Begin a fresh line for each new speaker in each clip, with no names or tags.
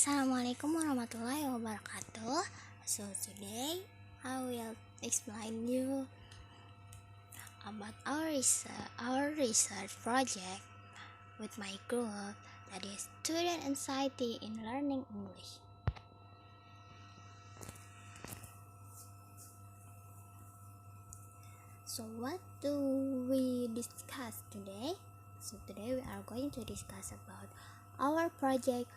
Assalamualaikum warahmatullahi wabarakatuh. So today I will explain you about our research project with my group, that is student anxiety in learning English. So what do we discuss today? So today we are going to discuss about our project,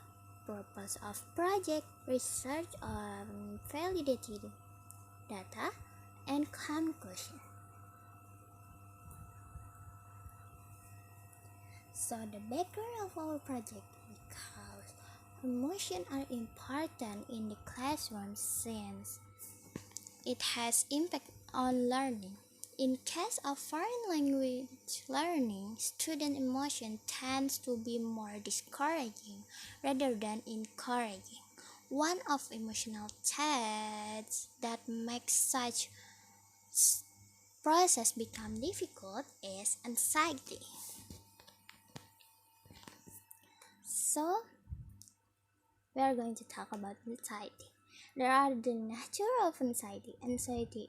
purpose of project, research on validated data, and conclusion. So the background of our project, because emotions are important in the classroom since it has impact on learning. In case of foreign language learning, student emotion tends to be more discouraging rather than encouraging. One of emotional traits that makes such process become difficult is anxiety. So we are going to talk about anxiety. There are the nature of anxiety. Anxiety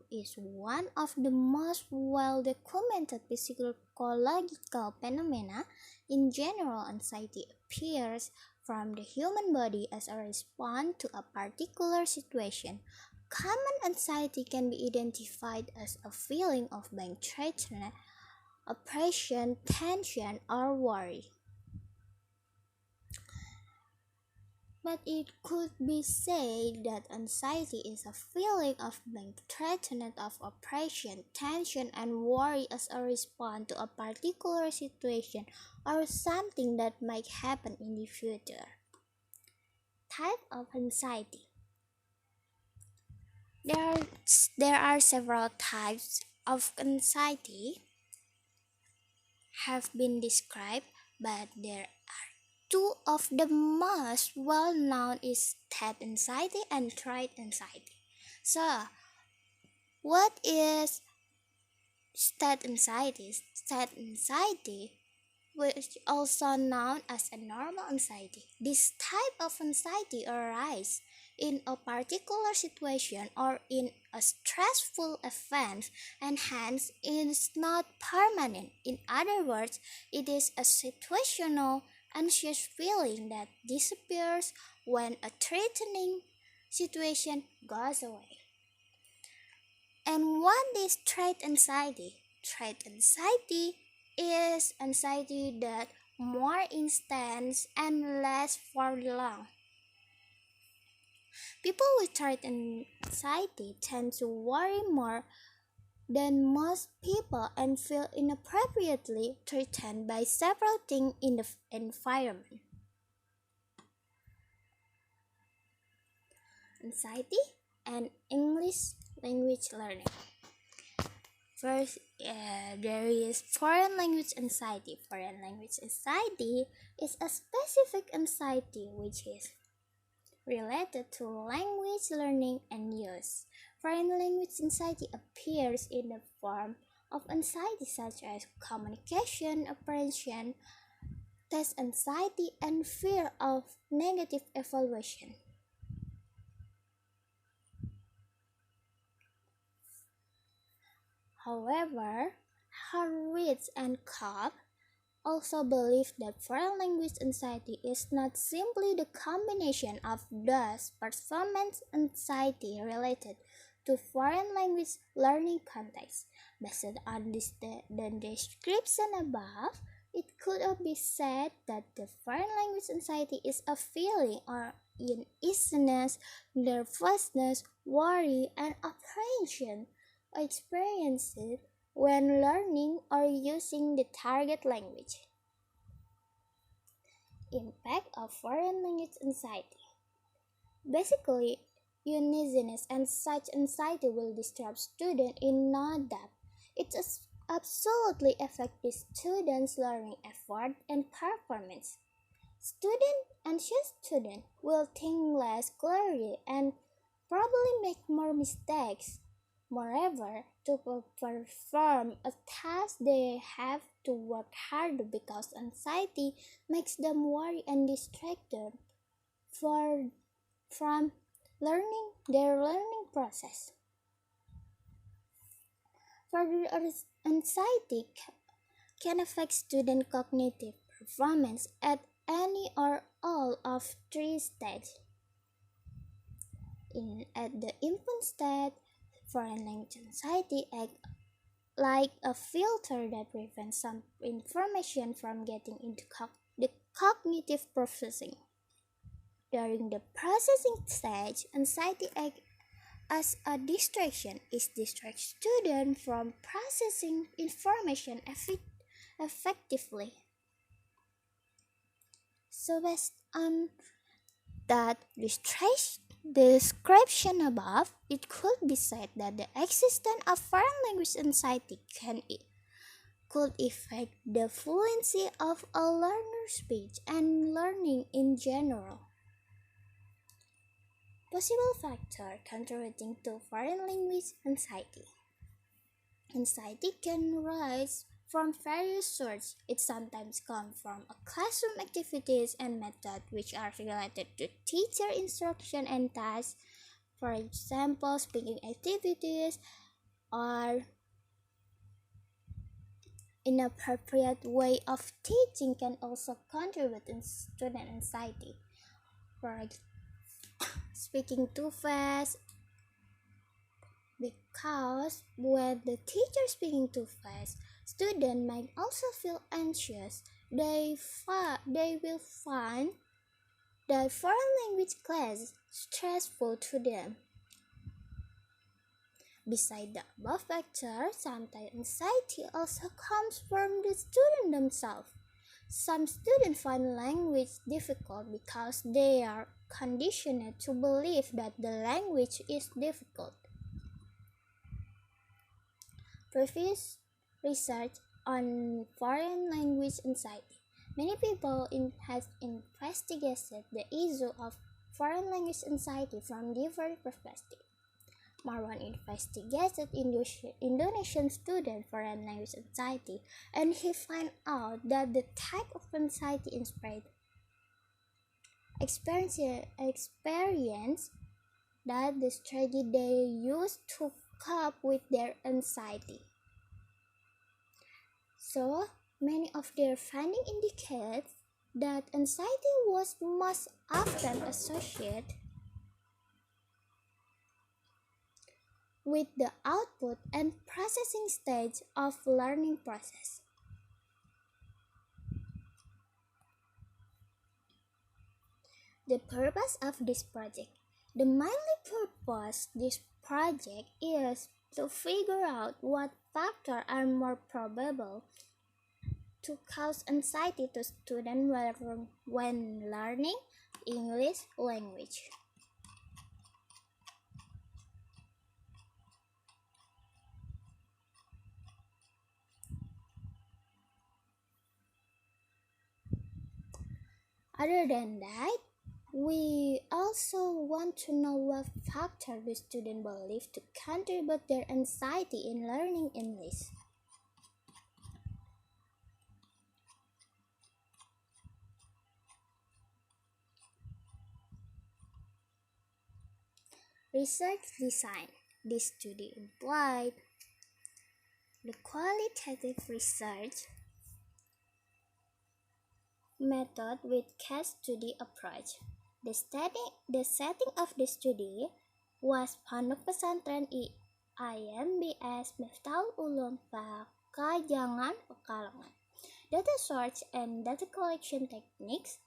is one of the most well-documented psychological phenomena. In general, anxiety appears from the human body as a response to a particular situation. Common anxiety can be identified as a feeling of being threatened, oppression, tension, or worry. But it could be said that anxiety is a feeling of being threatened, of oppression, tension, and worry as a response to a particular situation or something that might happen in the future. Type of anxiety. There are several types of anxiety have been described, but there are two of the most well-known is state anxiety and threat anxiety. So, what is state anxiety? State anxiety, which also known as a normal anxiety. This type of anxiety arises in a particular situation or in a stressful event, and hence is not permanent. In other words, it is a situational anxious feeling that disappears when a threatening situation goes away. And what is threat anxiety? Threat anxiety is anxiety that more intense and lasts for long. People with threat anxiety tend to worry more than most people and feel inappropriately threatened by several things in the environment. Anxiety and English language learning. First, there is foreign language anxiety. Foreign language anxiety is a specific anxiety which is related to language learning and use. Foreign language anxiety appears in the form of anxiety such as communication, apprehension, test anxiety, and fear of negative evaluation. However, Harwitz and Cobb also believe that foreign language anxiety is not simply the combination of those performance anxiety related to foreign language learning contexts. Based on the description above, it could be said that the foreign language anxiety is a feeling or uneasiness, nervousness, worry, and apprehension experienced when learning or using the target language. Impact of foreign language anxiety. Basically, uneasiness and such anxiety will disturb students in no doubt. It absolutely affects the students' learning effort and performance. Anxious students will think less clearly and probably make more mistakes. Moreover, to perform a task, they have to work harder because anxiety makes them worry and distracted. for from learning process. Further anxiety can affect student cognitive performance at any or all of three stages. At the infant stage, foreign language anxiety acts like a filter that prevents some information from getting into the cognitive processing. During the processing stage, anxiety acts as a distraction. It distracts students from processing information effectively. So based on that description above, it could be said that the existence of foreign language anxiety could affect the fluency of a learner's speech and learning in general. Possible factor contributing to foreign language anxiety. Anxiety can rise from various sources. It sometimes comes from classroom activities and methods which are related to teacher instruction and tasks. For example, speaking activities or inappropriate way of teaching can also contribute in student anxiety. For speaking too fast, because when the teacher speaking too fast, students might also feel anxious. They will find the foreign language class stressful to them. Besides the above factors, sometimes anxiety also comes from the student themselves. Some students find language difficult because they are conditioned to believe that the language is difficult. Previous research on foreign language anxiety. Many people have investigated the issue of foreign language anxiety from different perspectives. Marwan investigated Indonesian student foreign language anxiety, and he found out that the type of anxiety inspired experience that the strategy they use to cope with their anxiety. So, many of their findings indicate that anxiety was most often associated with the output and processing stage of learning process. The purpose of this project. The mainly purpose of this project is to figure out what factors are more probable to cause anxiety to students when learning English language. Other than that, we also want to know what factor the student believe to contribute their anxiety in learning English. Research design. This study employed the qualitative research method with case study approach. The setting of the study was Pondok Pesantren IMBS Miftahul Ulum Kajangan Pekalongan. Data source and data collection techniques.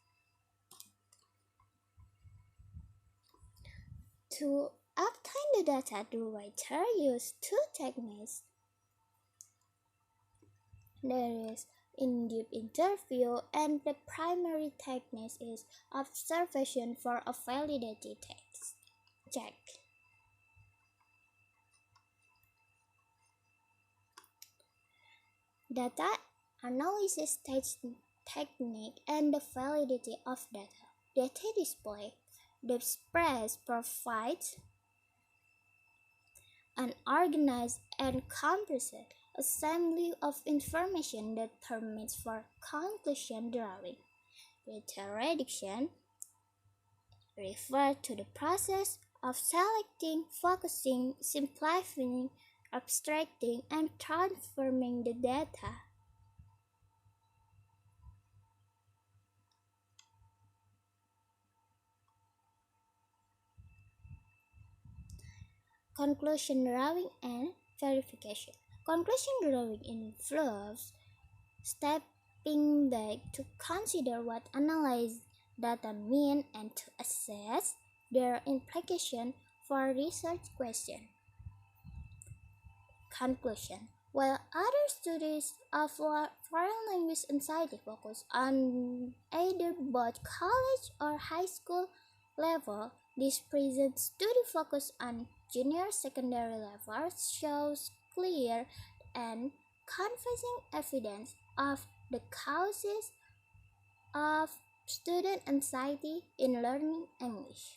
To obtain the data, the writer used two techniques. There is in-depth interview, and the primary technique is observation for a validity check. Data analysis technique and the validity of data. Data display. The express provides an organized and compressed assembly of information that permits for conclusion drawing. Data reduction. refer to the process of selecting, focusing, simplifying, abstracting, and transforming the data. Conclusion drawing and verification. Conclusion drawing involves stepping back to consider what analyzed data mean and to assess their implication for research question. Conclusion. While other studies of foreign language anxiety focus on either both college or high school level, this present study focus on junior secondary level shows clear and convincing evidence of the causes of student anxiety in learning English.